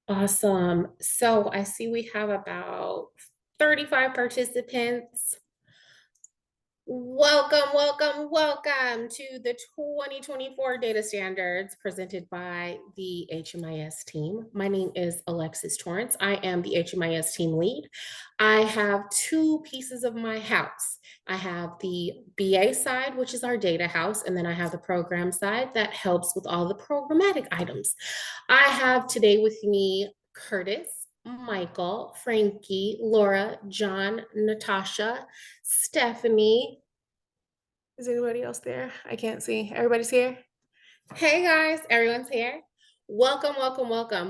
Awesome. So I see we have about 35 participants. Welcome to the 2024 data standards presented by the HMIS team. My name is Alexis Torrance. I am the HMIS team lead. I have two pieces of my house. I have the BA side, which is our data house, and then I have the program side that helps with all the programmatic items. I have today with me Curtis, Michael, Frankie, Laura, John, Natasha, Stephanie. Is anybody else there? I can't see. Everybody's here? Hey guys, everyone's here. Welcome.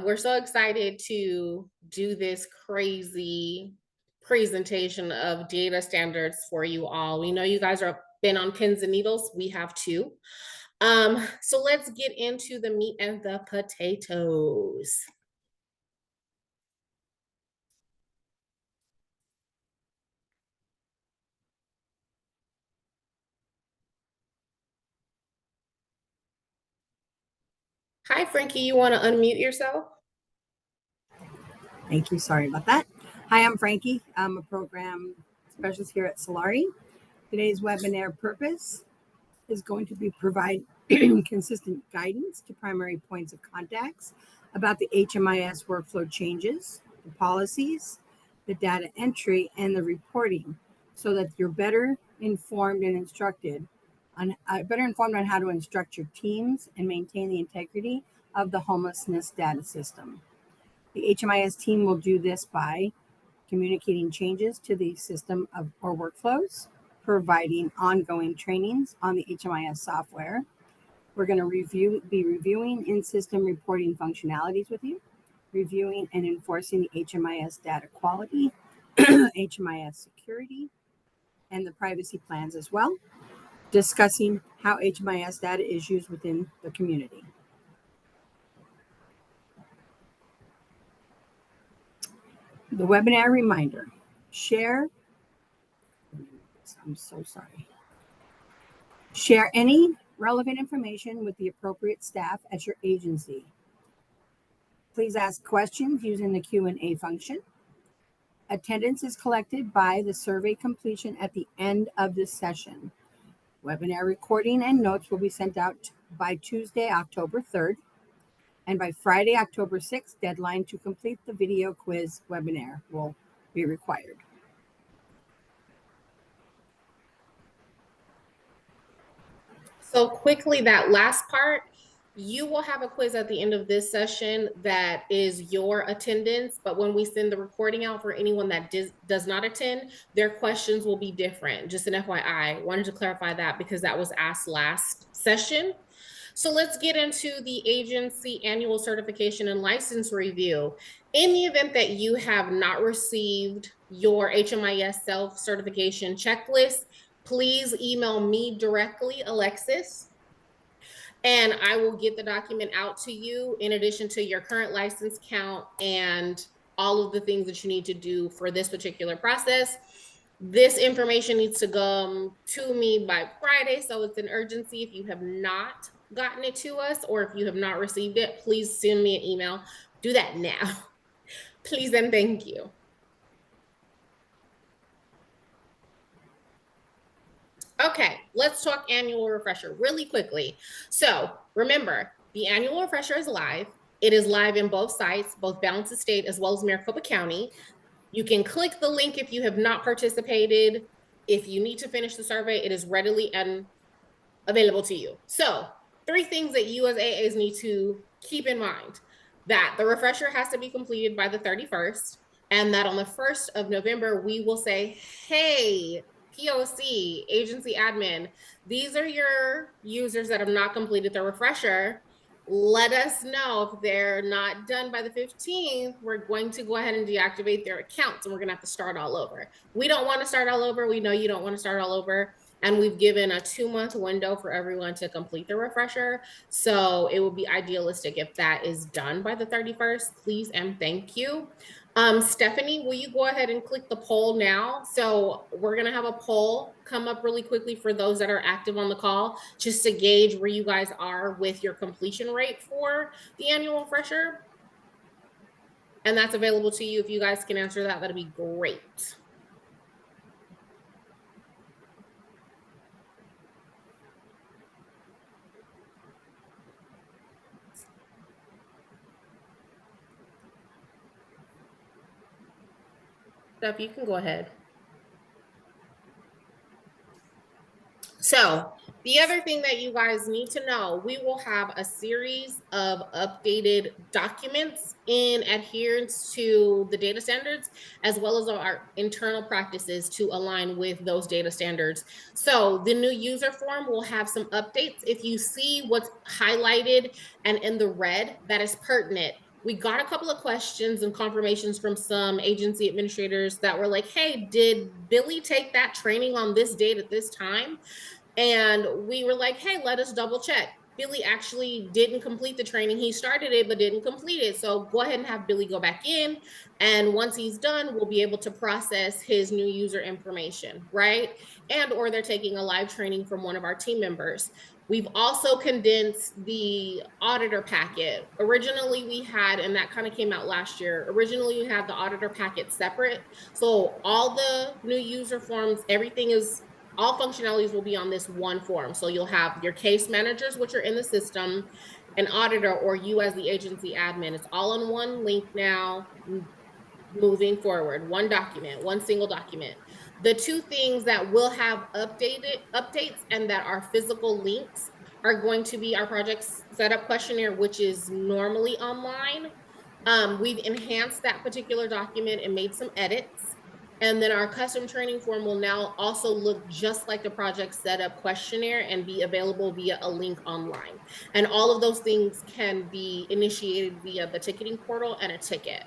We're so excited to do this crazy presentation of data standards for you all. We know you guys are been on pins and needles. We have too. So let's get into the meat and the potatoes. Hi, Frankie, you want to unmute yourself? Thank you. Sorry about that. Hi, I'm Frankie. I'm a program specialist here at Solari. Today's webinar purpose is going to be provide consistent guidance to primary points of contacts about the HMIS workflow changes, the policies, the data entry, and the reporting, so that you're better informed on how to instruct your teams and maintain the integrity of the homelessness data system. The HMIS team will do this by communicating changes to the system or workflows, providing ongoing trainings on the HMIS software. We're going to be reviewing in-system reporting functionalities with you, reviewing and enforcing the HMIS data quality, HMIS security, and the privacy plans as well, discussing how HMIS data is used within the community. The webinar reminder, share any relevant information with the appropriate staff at your agency. Please ask questions using the Q&A function. Attendance is collected by the survey completion at the end of this session. Webinar recording and notes will be sent out by Tuesday, October 3rd, and by Friday, October 6th, deadline to complete the video quiz webinar will be required. So quickly, that last part, you will have a quiz at the end of this session that is your attendance, but when we send the recording out for anyone that does not attend, their questions will be different. Just an FYI, wanted to clarify that because that was asked last session. So let's get into the agency annual certification and license review. In the event that you have not received your HMIS self-certification checklist, please email me directly, Alexis, and I will get the document out to you in addition to your current license count and all of the things that you need to do for this particular process. This information needs to come to me by Friday, so it's an urgency. If you have not gotten it to us or if you have not received it, please send me an email. Do that now. Please and thank you. Okay, let's talk annual refresher really quickly. So remember, the annual refresher is live. It is live in both sites, both Balance Estate as well as Maricopa County. You can click the link if you have not participated. If you need to finish the survey, it is readily and available to you. So 3 things that you as AAs need to keep in mind: that the refresher has to be completed by the 31st, and that on the 1st of November, we will say, hey, POC, agency admin, these are your users that have not completed the refresher. Let us know if they're not done by the 15th. We're going to go ahead and deactivate their accounts and we're going to have to start all over. We don't want to start all over. We know you don't want to start all over. And we've given a 2-month window for everyone to complete the refresher. So it would be idealistic if that is done by the 31st, please and thank you. Stephanie, will you go ahead and click the poll now? So we're gonna have a poll come up really quickly for those that are active on the call, just to gauge where you guys are with your completion rate for the annual refresher. And that's available to you. If you guys can answer that, that'd be great. Steph, you can go ahead. So the other thing that you guys need to know, we will have a series of updated documents in adherence to the data standards, as well as our internal practices to align with those data standards. So the new user form will have some updates. If you see what's highlighted and in the red, that is pertinent. We got a couple of questions and confirmations from some agency administrators that were like, hey, did Billy take that training on this date at this time? And we were like, hey, let us double check. Billy actually didn't complete the training. He started it, but didn't complete it. So go ahead and have Billy go back in. And once he's done, we'll be able to process his new user information, right? And or they're taking a live training from one of our team members. We've also condensed the auditor packet. Originally, we had, and that kind of came out last year, originally we had the auditor packet separate. So all the new user forms, everything is, all functionalities will be on this one form. So you'll have your case managers, which are in the system, an auditor, or you as the agency admin. It's all on one link now, moving forward, one document, one single document. The two things that will have updates and that are physical links are going to be our project setup questionnaire, which is normally online. We've enhanced that particular document and made some edits. And then our custom training form will now also look just like the project setup questionnaire and be available via a link online. And all of those things can be initiated via the ticketing portal and a ticket.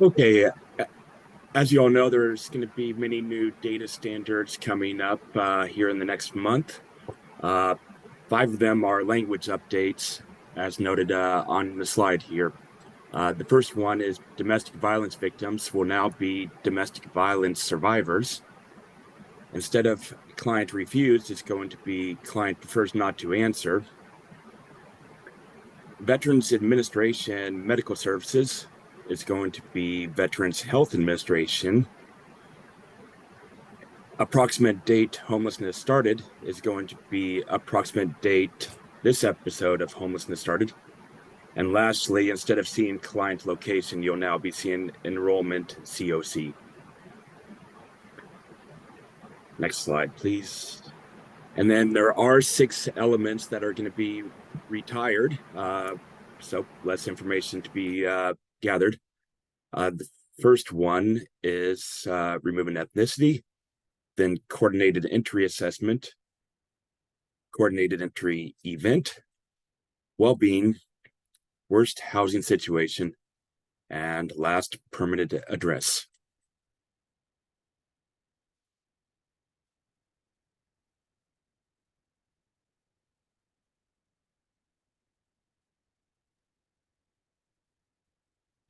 Okay, as you all know, there's going to be many new data standards coming up here in the next month. 5 of them are language updates, as noted on the slide here. The first one is domestic violence victims will now be domestic violence survivors. Instead of client refused, it's going to be client prefers not to answer. Veterans Administration Medical Services is going to be Veterans Health Administration. Approximate date homelessness started is going to be approximate date this episode of homelessness started. And lastly, instead of seeing client location, you'll now be seeing enrollment COC. Next slide, please. And then there are 6 elements that are going to be retired. So less information to be gathered. The first one is removing ethnicity, then coordinated entry assessment, coordinated entry event, well-being, worst housing situation, and last, permanent address.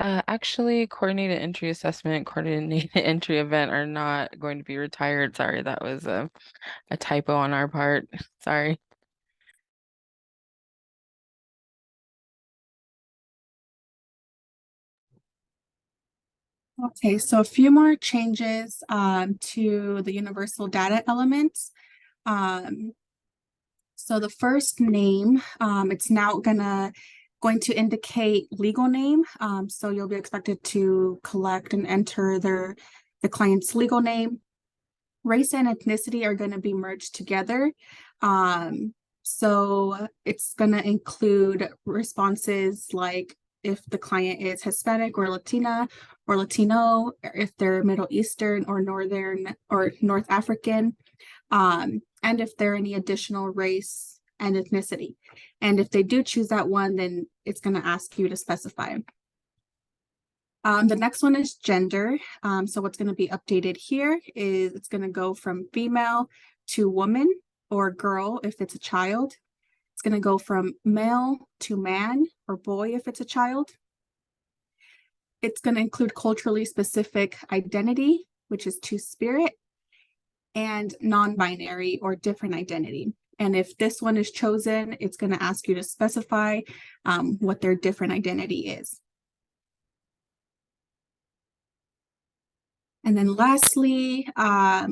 Actually, coordinated entry assessment, coordinated entry event are not going to be retired. Sorry, that was a typo on our part. Sorry. Okay, so a few more changes to the universal data elements. So the first name, it's now going to indicate legal name. So you'll be expected to collect and enter the client's legal name. Race and ethnicity are going to be merged together. So it's going to include responses like if the client is Hispanic or Latina or Latino, if they're Middle Eastern or Northern or North African, and if they're any additional race and ethnicity. And if they do choose that one, then it's going to ask you to specify. The next one is gender. So what's going to be updated here is it's going to go from female to woman or girl if it's a child. It's going to go from male to man or boy if it's a child. It's going to include culturally specific identity, which is two-spirit. and non-binary or different identity. And if this one is chosen, it's going to ask you to specify what their different identity is. And then lastly,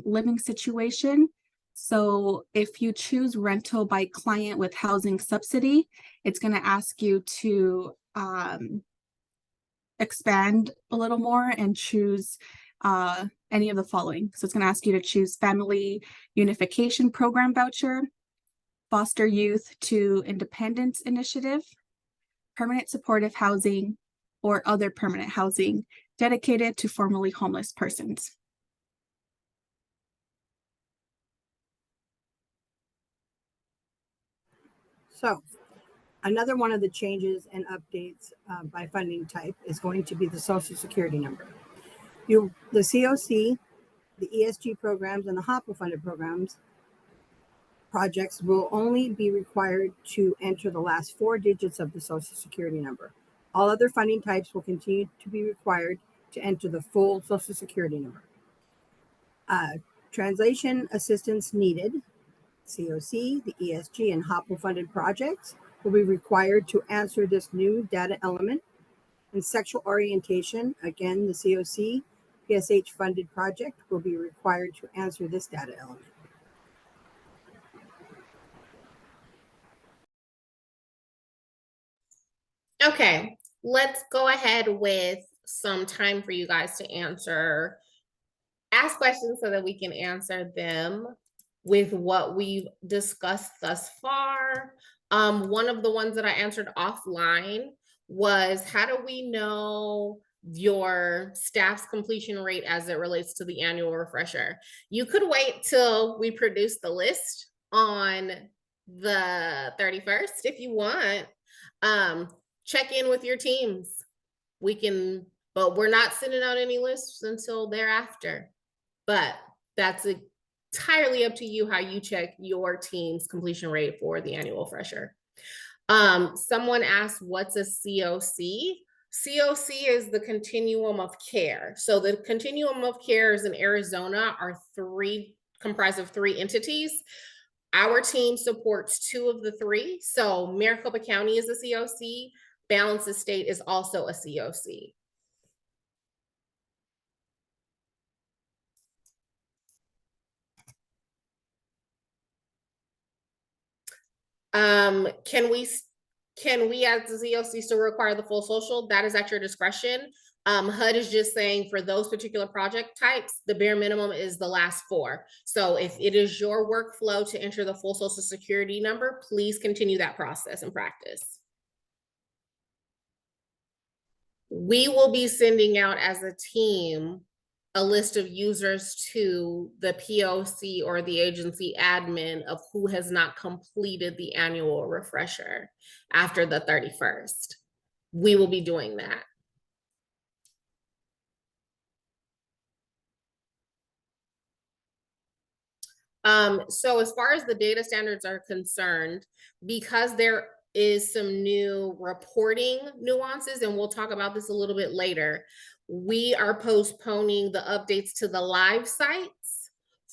living situation. So if you choose rental by client with housing subsidy, it's going to ask you to expand a little more and choose any of the following. So it's going to ask you to choose Family Unification Program voucher, Foster Youth to Independence Initiative, Permanent Supportive Housing, or other permanent housing dedicated to formerly homeless persons. So another one of the changes and updates by funding type is going to be the Social Security number. The COC, the ESG programs, and the HOPWA funded programs projects will only be required to enter the last 4 digits of the Social Security number. All other funding types will continue to be required to enter the full Social Security number. Translation assistance needed, COC, the ESG, and HOPWA funded projects will be required to answer this new data element. And sexual orientation, again, the COC, PSH funded project will be required to answer this data element. Okay, let's go ahead with some time for you guys to ask questions so that we can answer them with what we've discussed thus far. One of the ones that I answered offline was, how do we know your staff's completion rate as it relates to the annual refresher? You could wait till we produce the list on the 31st if you want. Check in with your teams. But we're not sending out any lists until thereafter. But that's entirely up to you how you check your team's completion rate for the annual refresher. Someone asked, what's a COC? COC is the continuum of care. So the continuum of cares in Arizona are comprised of 3 entities. Our team supports 2 of the 3. So Maricopa County is a COC. Balance Estate is also a COC. Can we as the COC still require the full social? That is at your discretion. HUD is just saying for those particular project types, the bare minimum is the last 4. So if it is your workflow to enter the full Social Security number, please continue that process and practice. We will be sending out as a team a list of users to the POC or the agency admin of who has not completed the annual refresher after the 31st. We will be doing that. So as far as the data standards are concerned, because there is some new reporting nuances, and we'll talk about this a little bit later, we are postponing the updates to the live sites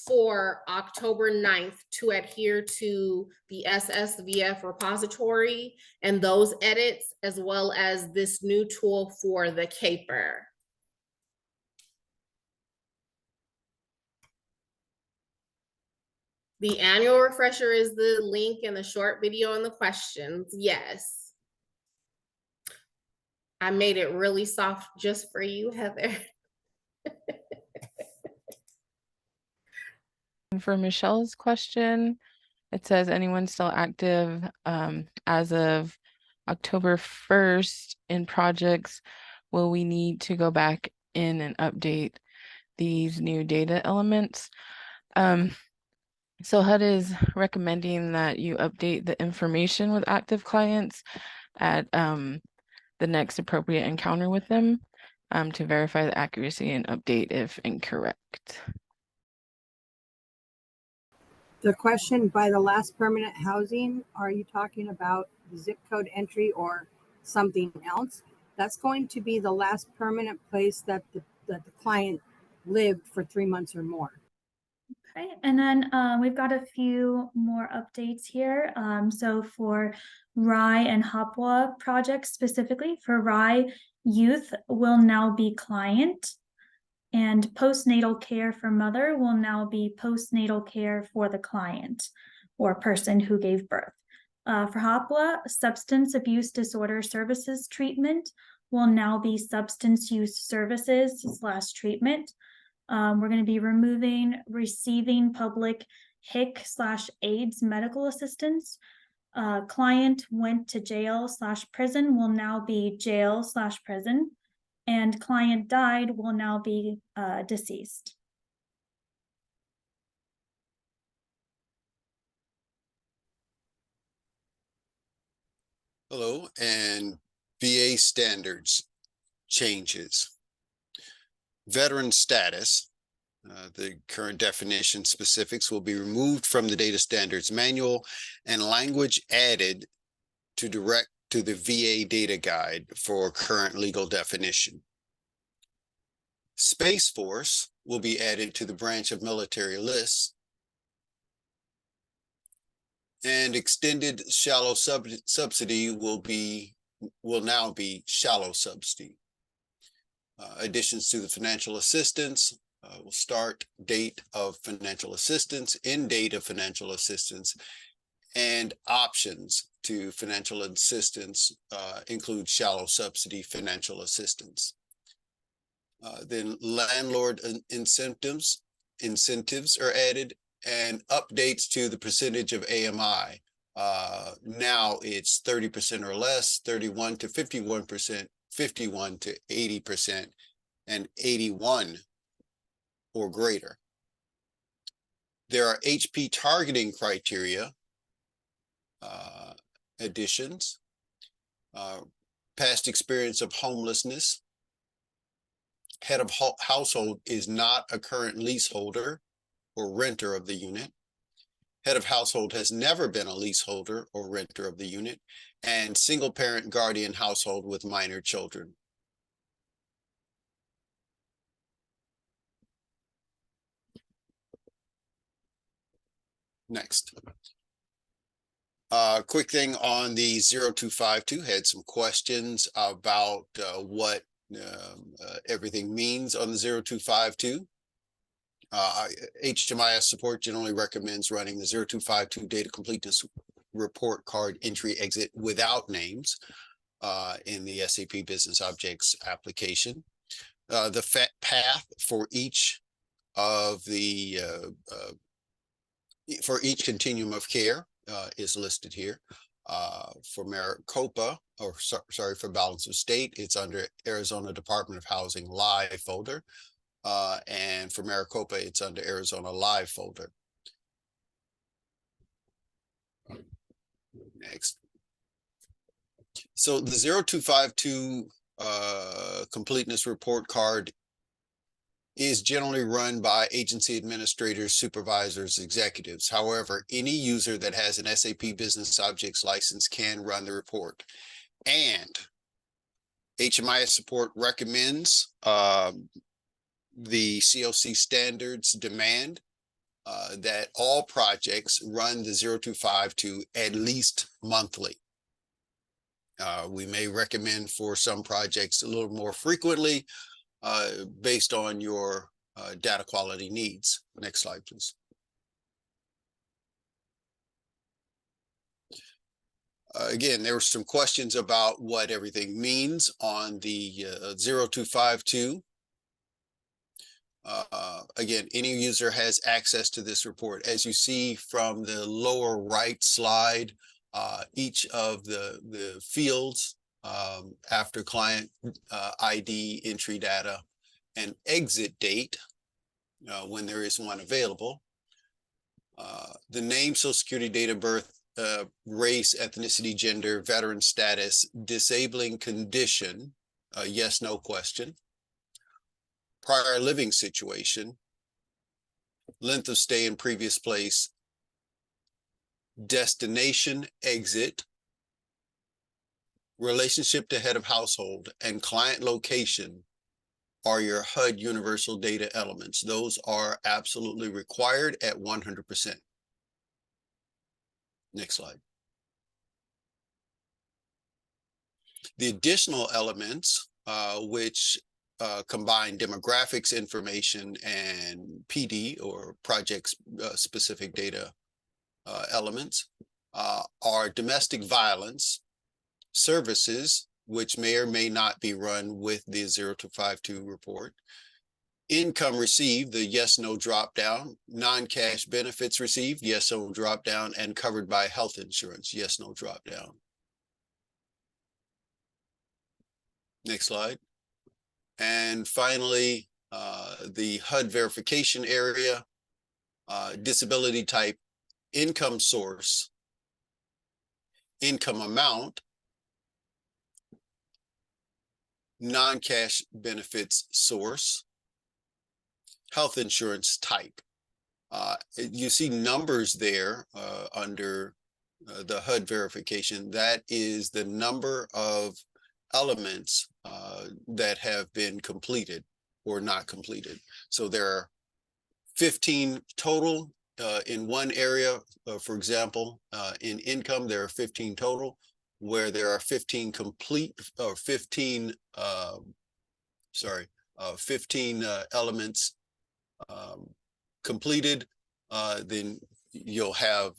for October 9th to adhere to the SSVF repository and those edits, as well as this new tool for the CAPER. The annual refresher is the link in the short video and the questions. Yes. I made it really soft just for you, Heather. And for Michelle's question, it says, anyone still active as of October 1st in projects? Will we need to go back in and update these new data elements? So HUD is recommending that you update the information with active clients at the next appropriate encounter with them to verify the accuracy and update if incorrect. The question, by the last permanent housing, are you talking about the zip code entry or something else? That's going to be the last permanent place that the client lived for 3 months or more. Okay, and then we've got a few more updates here. So for Rye and Hopwa projects specifically, for Rye, youth will now be client, and postnatal care for mother will now be postnatal care for the client or person who gave birth. For Hopwa, substance abuse disorder services treatment will now be substance use services / treatment. We're going to be removing receiving public HIC / AIDS medical assistance. Client went to jail / prison will now be jail / prison, and client died will now be deceased. Hello, and VA standards changes. Veteran status, the current definition specifics will be removed from the data standards manual and language added to direct to the VA data guide for current legal definition. Space Force will be added to the branch of military lists, and extended shallow subsidy will now be shallow subsidy. Additions to the financial assistance will start date of financial assistance, end date of financial assistance, and options to financial assistance include shallow subsidy financial assistance. Then landlord incentives are added, and updates to the percentage of AMI. Now it's 30% or less, 31 to 51%, 51 to 80%, and 81 or greater. There are HP targeting criteria additions, past experience of homelessness. Head of household is not a current leaseholder or renter of the unit. Head of household has never been a leaseholder or renter of the unit, and single parent guardian household with minor children. Next. Quick thing on the 0252, had some questions about what everything means on the 0252. HMIS support generally recommends running the 0252 data completeness report card entry exit without names in the SAP Business Objects application. The path for each of the for each continuum of care is listed here. For Maricopa, or sorry, for Balance of State, it's under Arizona Department of Housing Live folder. And for Maricopa, it's under Arizona Live folder. Next. So the 0252 completeness report card is generally run by agency administrators, supervisors, executives. However, any user that has an SAP Business Objects license can run the report. And HMIS support recommends the COC standards demand that all projects run the 0252 at least monthly. We may recommend for some projects a little more frequently based on your data quality needs. Next slide, please. Again, there were some questions about what everything means on the 0252. Again, any user has access to this report. As you see from the lower right slide, each of the fields after client ID, entry data, and exit date, when there is one available, the name, social security, date of birth, race, ethnicity, gender, veteran status, disabling condition, yes, no question, prior living situation, length of stay in previous place, destination exit, relationship to head of household, and client location are your HUD universal data elements. Those are absolutely required at 100%. Next slide. The additional elements, which combine demographics information and PD or project specific data elements, are domestic violence services, which may or may not be run with the 0252 report. Income received, the yes, no drop down, non-cash benefits received, yes, no drop down, and covered by health insurance, yes, no drop down. Next slide. And finally, the HUD verification area, disability type, income source, income amount, non-cash benefits source, health insurance type. You see numbers there under the HUD verification. That is the number of elements that have been completed or not completed. So there are 15 total in one area. For example, in income, there are 15 total, where there are 15 complete or 15 elements completed, then you'll have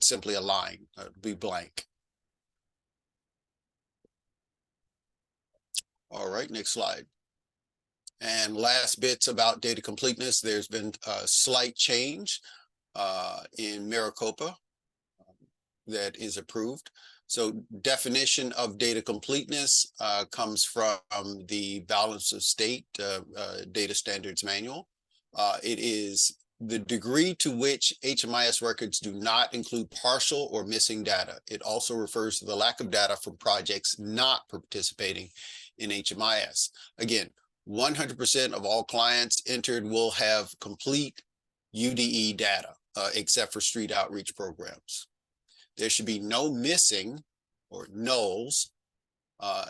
simply a line, be blank. All right, next slide. And last bits about data completeness. There's been a slight change in Maricopa that is approved. So definition of data completeness comes from the Balance of State Data Standards Manual. It is the degree to which HMIS records do not include partial or missing data. It also refers to the lack of data from projects not participating in HMIS. Again, 100% of all clients entered will have complete UDE data, except for street outreach programs. There should be no missing or nulls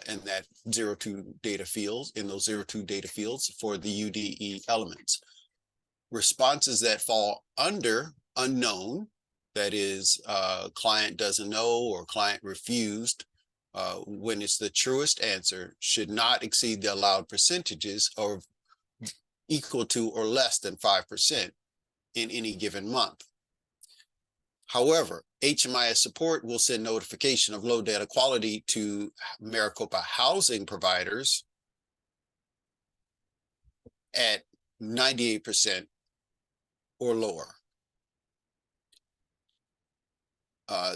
in that 02 data fields, in those 02 data fields for the UDE elements. Responses that fall under unknown, that is, client doesn't know or client refused, when it's the truest answer, should not exceed the allowed percentages of equal to or less than 5% in any given month. However, HMIS support will send notification of low data quality to Maricopa housing providers at 98% or lower.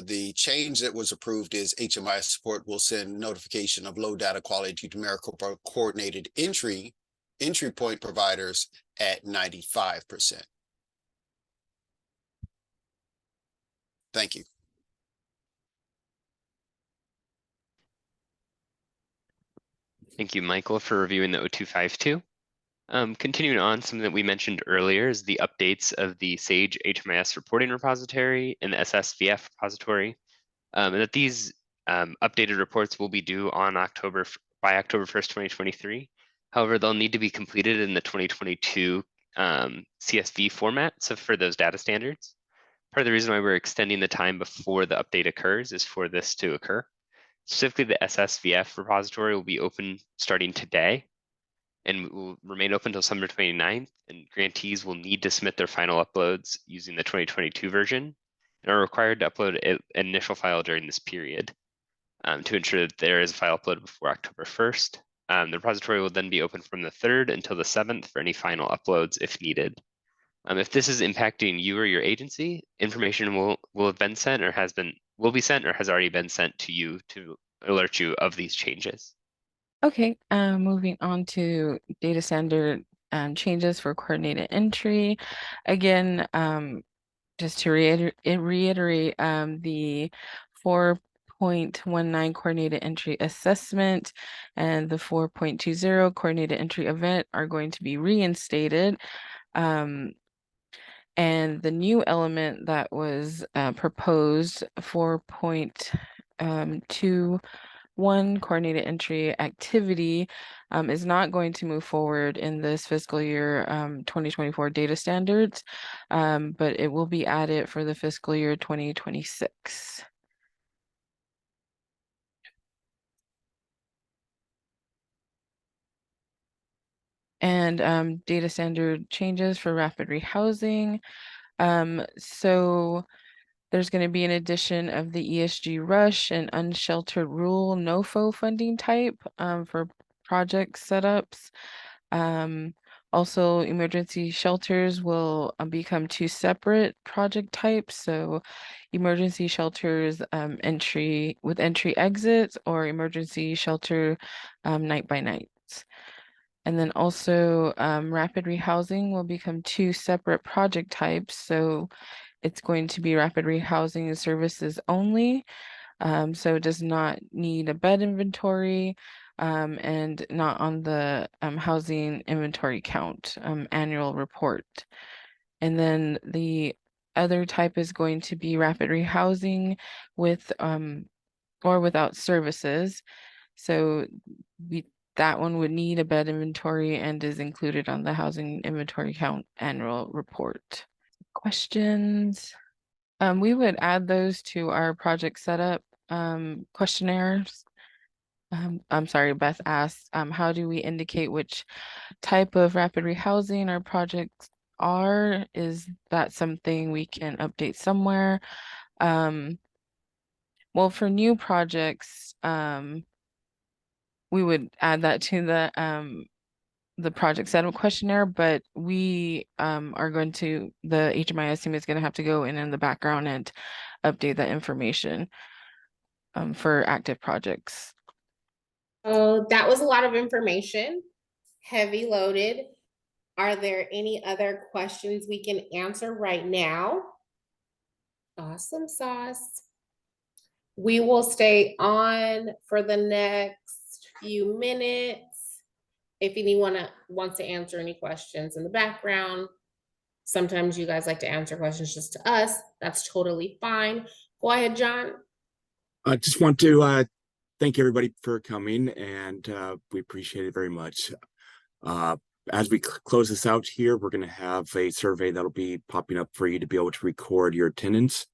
The change that was approved is HMIS support will send notification of low data quality to Maricopa coordinated entry point providers at 95%. Thank you. Thank you, Michael, for reviewing the 0252. Continuing on, something that we mentioned earlier is the updates of the SAGE HMIS reporting repository and the SSVF repository, and that these updated reports will be due on by October 1st, 2023. However, they'll need to be completed in the 2022 CSV format, so for those data standards. Part of the reason why we're extending the time before the update occurs is for this to occur. Specifically, the SSVF repository will be open starting today and will remain open until December 29th, and grantees will need to submit their final uploads using the 2022 version and are required to upload an initial file during this period to ensure that there is a file uploaded before October 1st. The repository will then be open from the 3rd until the 7th for any final uploads if needed. If this is impacting you or your agency, information will have been sent or will be sent or has already been sent to you to alert you of these changes. Okay, moving on to data standard changes for coordinated entry. Again, just to reiterate, the 4.19 coordinated entry assessment and the 4.20 coordinated entry event are going to be reinstated. And the new element that was proposed, 4.2 one coordinated entry activity is not going to move forward in this fiscal year 2024 data standards, but it will be added for the fiscal year 2026. And data standard changes for rapid rehousing. So there's going to be an addition of the ESG rush and unsheltered rural NOFO funding type for project setups. Also, emergency shelters will become two separate project types. So emergency shelters entry exits, or emergency shelter night by night. And then also rapid rehousing will become two separate project types. So it's going to be rapid rehousing services only. So it does not need a bed inventory and not on the housing inventory count annual report. And then the other type is going to be rapid rehousing with or without services. So that one would need a bed inventory and is included on the housing inventory count annual report. Questions? We would add those to our project setup questionnaires. I'm sorry, Beth asked, how do we indicate which type of rapid rehousing our projects are? Is that something we can update somewhere? Well, for new projects, we would add that to the project setup questionnaire, but we are going to, the HMIS team is going to have to go in the background and update that information for active projects. Oh, that was a lot of information, heavy loaded. Are there any other questions we can answer right now? Awesome sauce. We will stay on for the next few minutes. If anyone wants to answer any questions in the background, sometimes you guys like to answer questions just to us. That's totally fine. Go ahead, John. I just want to thank everybody for coming, and we appreciate it very much. As we close this out here, we're going to have a survey that'll be popping up for you to be able to record your attendance.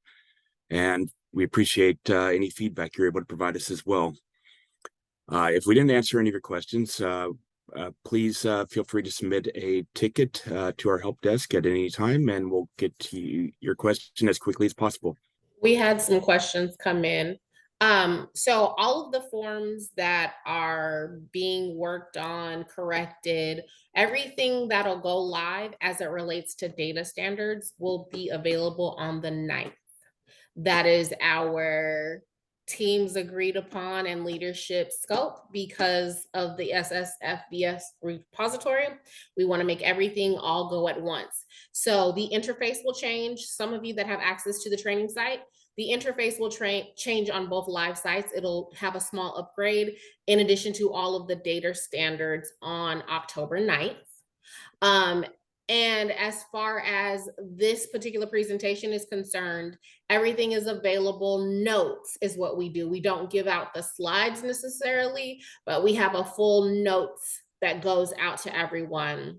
And we appreciate any feedback you're able to provide us as well. If we didn't answer any of your questions, please feel free to submit a ticket to our help desk at any time, and we'll get to your question as quickly as possible. We had some questions come in. So all of the forms that are being worked on, corrected, everything that'll go live as it relates to data standards will be available on the 9th. That is our team's agreed upon and leadership scope because of the SSFBS repository. We want to make everything all go at once. So the interface will change. Some of you that have access to the training site, the interface will change on both live sites. It'll have a small upgrade in addition to all of the data standards on October 9th. And as far as this particular presentation is concerned, everything is available. Notes is what we do. We don't give out the slides necessarily, but we have a full notes that goes out to everyone.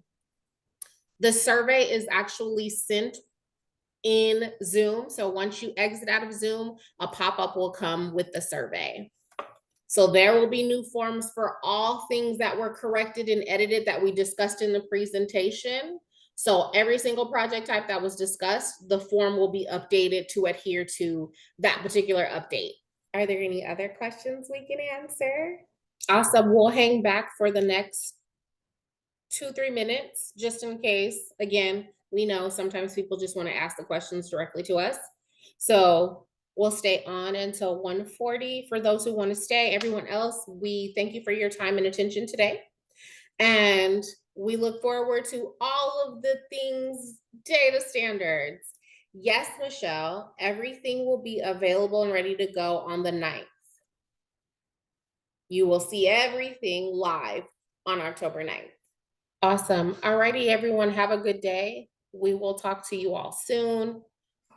The survey is actually sent in Zoom. So once you exit out of Zoom, a pop-up will come with the survey. So there will be new forms for all things that were corrected and edited that we discussed in the presentation. So every single project type that was discussed, the form will be updated to adhere to that particular update. Are there any other questions we can answer? Awesome. We'll hang back for the next 2-3 minutes, just in case. Again, we know sometimes people just want to ask the questions directly to us. So we'll stay on until 1:40 for those who want to stay. Everyone else, we thank you for your time and attention today. And we look forward to all of the things data standards. Yes, Michelle, everything will be available and ready to go on the 9th. You will see everything live on October 9th. Awesome. Alrighty, everyone, have a good day. We will talk to you all soon.